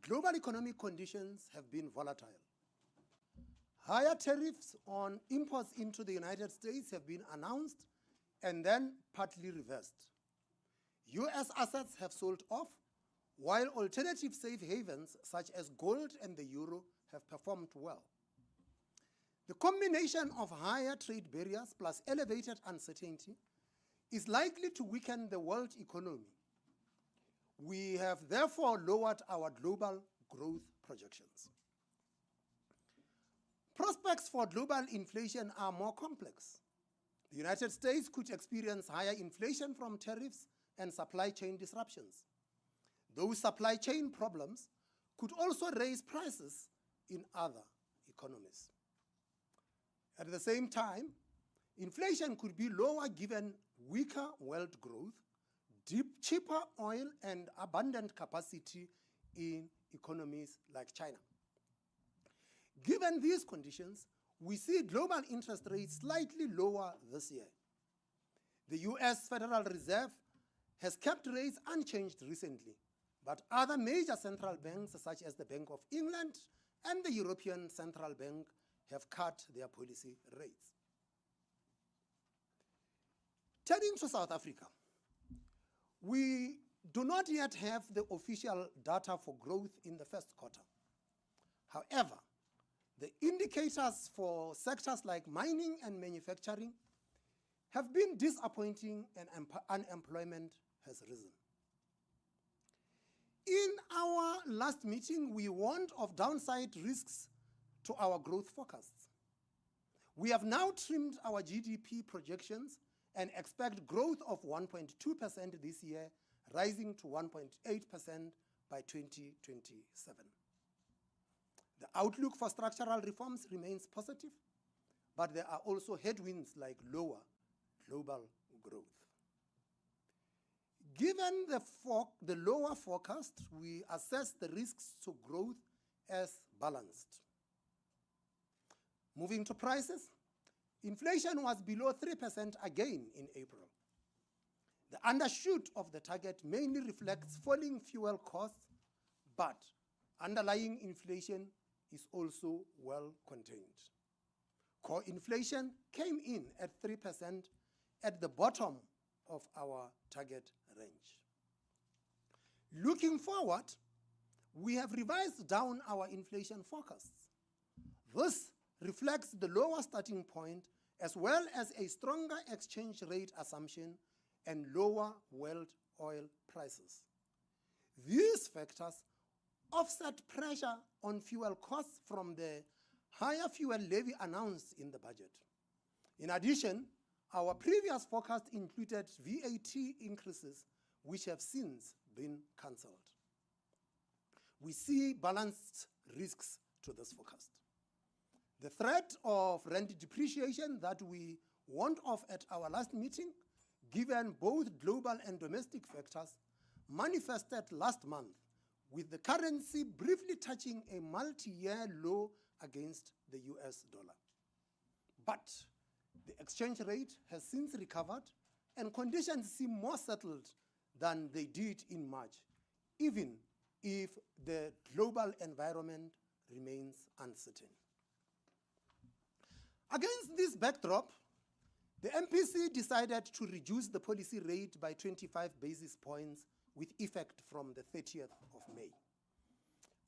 global economic conditions have been volatile. Higher tariffs on imports into the United States have been announced and then partly reversed. US assets have sold off, while alternative safe havens such as gold and the euro have performed well. The combination of higher trade barriers plus elevated uncertainty is likely to weaken the world economy. We have therefore lowered our global growth projections. Prospects for global inflation are more complex. The United States could experience higher inflation from tariffs and supply chain disruptions. Those supply chain problems could also raise prices in other economies. At the same time, inflation could be lower given weaker world growth, cheaper oil, and abundant capacity in economies like China. Given these conditions, we see global interest rates slightly lower this year. The US Federal Reserve has kept rates unchanged recently, but other major central banks, such as the Bank of England and the European Central Bank, have cut their policy rates. Turning to South Africa, we do not yet have the official data for growth in the first quarter. However, the indicators for sectors like mining and manufacturing have been disappointing and unemployment has risen. In our last meeting, we warned of downside risks to our growth forecasts. We have now trimmed our GDP projections and expect growth of 1.2% this year, rising to 1.8% by 2027. The outlook for structural reforms remains positive, but there are also headwinds like lower global growth. Given the lower forecast, we assess the risks to growth as balanced. Moving to prices, inflation was below 3% again in April. The undershoot of the target mainly reflects falling fuel costs, but underlying inflation is also well contained. Core inflation came in at 3% at the bottom of our target range. Looking forward, we have revised down our inflation forecasts. This reflects the lower starting point as well as a stronger exchange rate assumption and lower world oil prices. These factors offset pressure on fuel costs from the higher fuel levy announced in the budget. In addition, our previous forecast included VAT increases, which have since been cancelled. We see balanced risks to this forecast. The threat of rand depreciation that we warned of at our last meeting, given both global and domestic factors, manifested last month, with the currency briefly touching a multi-year low against the US dollar. But the exchange rate has since recovered and conditions seem more settled than they did in March, even if the global environment remains uncertain. Against this backdrop, the MPC decided to reduce the policy rate by 25 basis points with effect from the 30th of May.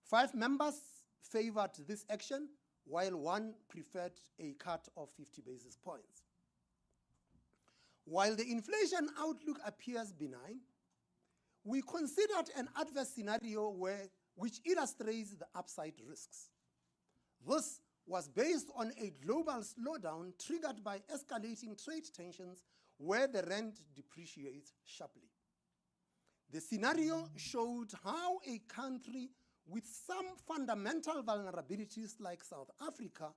5 members favored this action, while 1 preferred a cut of 50 basis points. While the inflation outlook appears benign, we considered an adverse scenario which illustrates the upside risks. This was based on a global slowdown triggered by escalating trade tensions where the rand depreciates sharply. The scenario showed how a country with some fundamental vulnerabilities like South Africa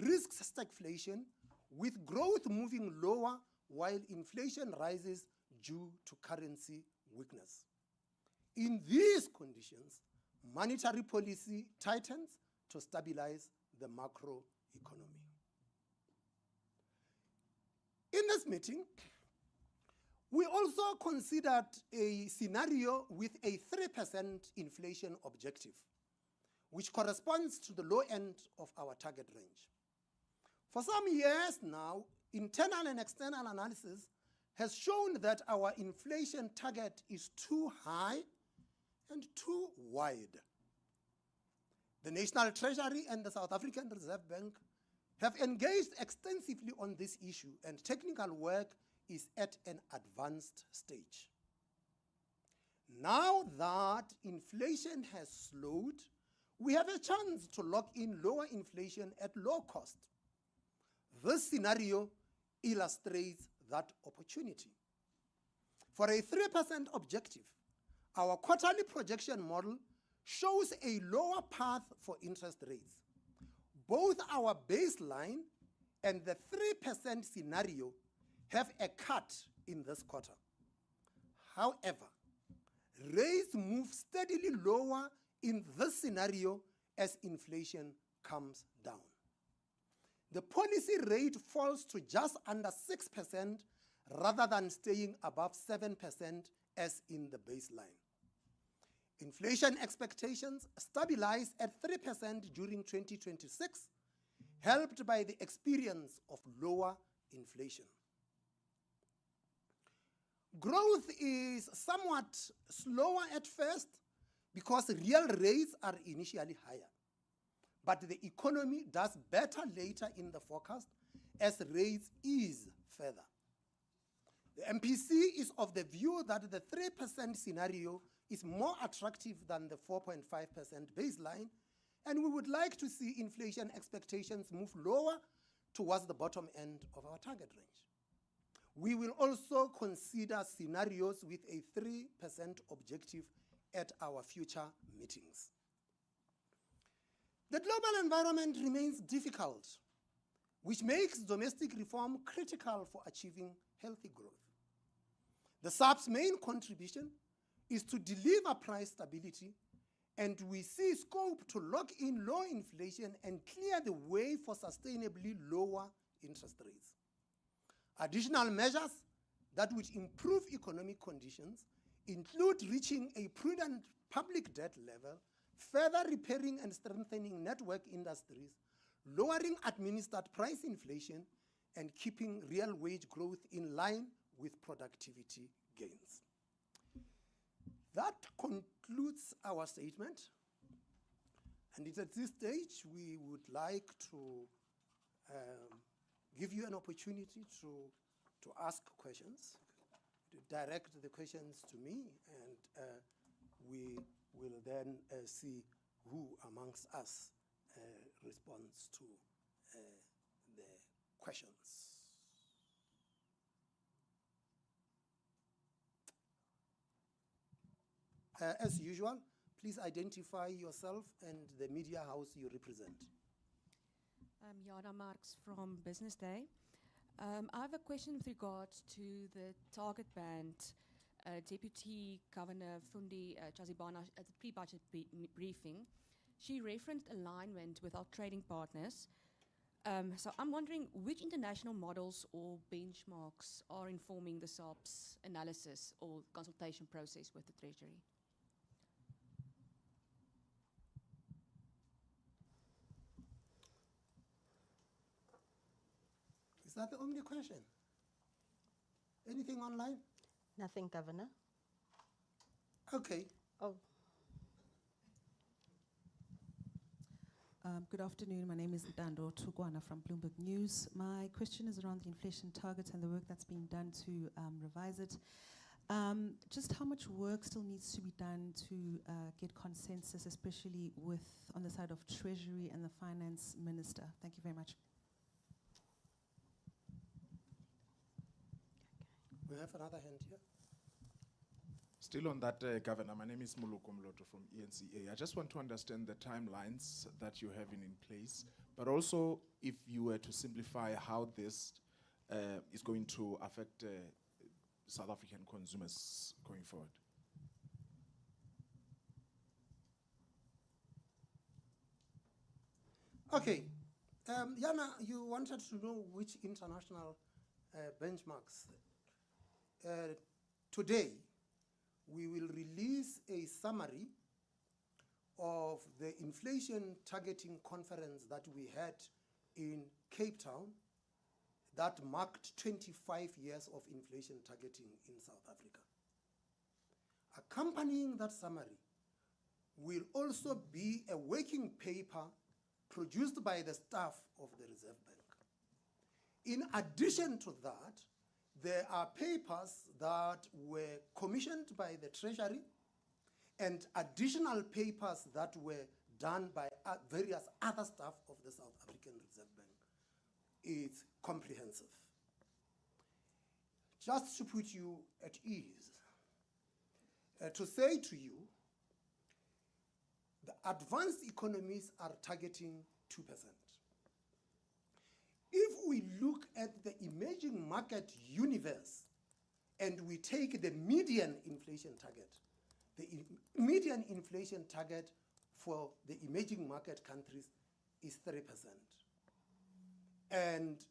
risks stagflation, with growth moving lower while inflation rises due to currency weakness. In these conditions, monetary policy tightens to stabilize the macro economy. In this meeting, We also considered a scenario with a 3% inflation objective, which corresponds to the low end of our target range. For some years now, internal and external analysis has shown that our inflation target is too high and too wide. The National Treasury and the South African Reserve Bank have engaged extensively on this issue, and technical work is at an advanced stage. Now that inflation has slowed, we have a chance to lock in lower inflation at low cost. This scenario illustrates that opportunity. For a 3% objective, our quarterly projection model shows a lower path for interest rates. Both our baseline and the 3% scenario have a cut in this quarter. However, rates move steadily lower in this scenario as inflation comes down. The policy rate falls to just under 6% rather than staying above 7% as in the baseline. Inflation expectations stabilize at 3% during 2026, helped by the experience of lower inflation. Growth is somewhat slower at first because real rates are initially higher, but the economy does better later in the forecast as rates ease further. The MPC is of the view that the 3% scenario is more attractive than the 4.5% baseline, and we would like to see inflation expectations move lower towards the bottom end of our target range. We will also consider scenarios with a 3% objective at our future meetings. The global environment remains difficult, which makes domestic reform critical for achieving healthy growth. The SAP's main contribution is to deliver price stability, and we see scope to lock in low inflation and clear the way for sustainably lower interest rates. Additional measures that would improve economic conditions include reaching a prudent public debt level, further repairing and strengthening network industries, lowering administered price inflation, and keeping real wage growth in line with productivity gains. That concludes our statement, and at this stage we would like to give you an opportunity to ask questions, to direct the questions to me, and we will then see who amongst us responds to the questions. As usual, please identify yourself and the media house you represent. I'm Jana Marx from Business Day. I have a question with regards to the target band. Deputy Governor Fundi Chazibana at the pre-budget briefing, she referenced alignment with our trading partners. So I'm wondering which international models or benchmarks are informing the SAP's analysis or consultation process with the Treasury? Is that the only question? Anything online? Nothing, Governor. Okay. Oh. Good afternoon. My name is Ndando Tugwana from Bloomberg News. My question is around the inflation target and the work that's being done to revise it. Just how much work still needs to be done to get consensus, especially on the side of Treasury and the Finance Minister? Thank you very much. We have another hand here. Still on that, Governor, my name is Muluko Mloto from ENCA. I just want to understand the timelines that you have in place, but also if you were to simplify how this is going to affect South African consumers going forward. Okay. Jana, you wanted to know which international benchmarks today we will release a summary of the inflation targeting conference that we had in Cape Town that marked 25 years of inflation targeting in South Africa. Accompanying that summary will also be a working paper produced by the staff of the Reserve Bank. In addition to that, there are papers that were commissioned by the Treasury and additional papers that were done by various other staff of the South African Reserve Bank. It's comprehensive. Just to put you at ease, to say to you, the advanced economies are targeting 2%. If we look at the emerging market universe and we take the median inflation target, the median inflation target for the emerging market countries is 3%. And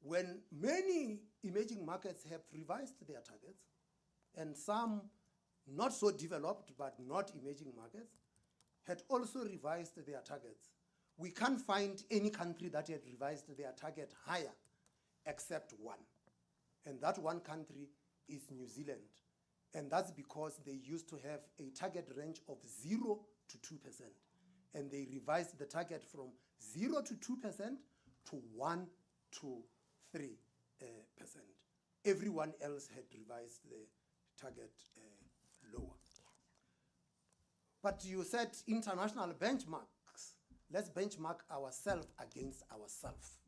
when many emerging markets have revised their targets, and some not so developed but not emerging markets, had also revised their targets, we can't find any country that had revised their target higher except one. And that one country is New Zealand. And that's because they used to have a target range of 0 to 2%. And they revised the target from 0 to 2% to 1 to 3%. Everyone else had revised the target lower. But you set international benchmarks. Let's benchmark ourselves against ourselves.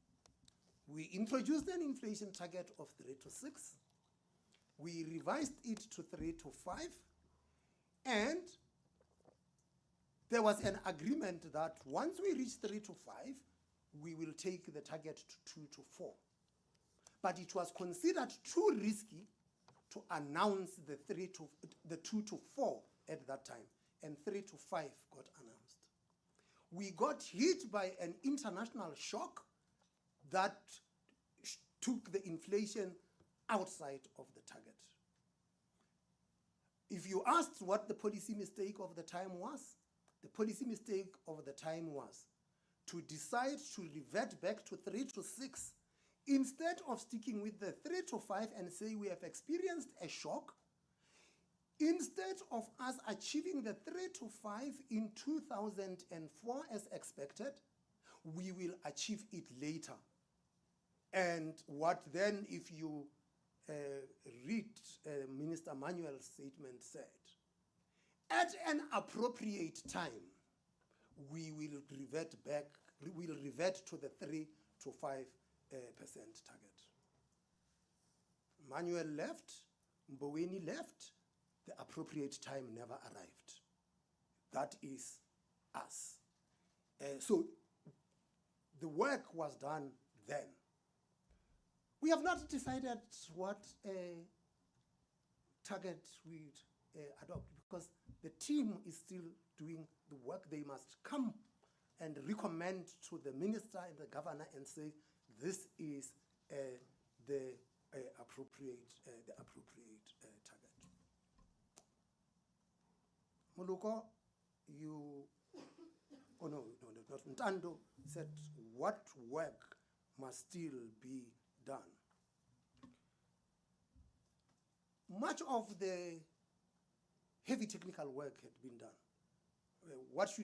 We introduced an inflation target of 3 to 6. We revised it to 3 to 5. And there was an agreement that once we reach 3 to 5, we will take the target to 2 to 4. But it was considered too risky to announce the 2 to 4 at that time, and 3 to 5 got announced. We got hit by an international shock that took the inflation outside of the target. If you asked what the policy mistake of the time was, the policy mistake of the time was to decide to revert back to 3 to 6 instead of sticking with the 3 to 5 and say we have experienced a shock. Instead of us achieving the 3 to 5 in 2004 as expected, we will achieve it later. And what then, if you read Minister Manuel's statement, said, at an appropriate time, we will revert back, we will revert to the 3 to 5% target. Manuel left, Mboweni left, the appropriate time never arrived. That is us. So the work was done then. We have not decided what target we'd adopt because the team is still doing the work. They must come and recommend to the minister and the governor and say, this is the appropriate target. Moluko, not Ntando, said what work must still be done. Much of the heavy technical work had been done. What should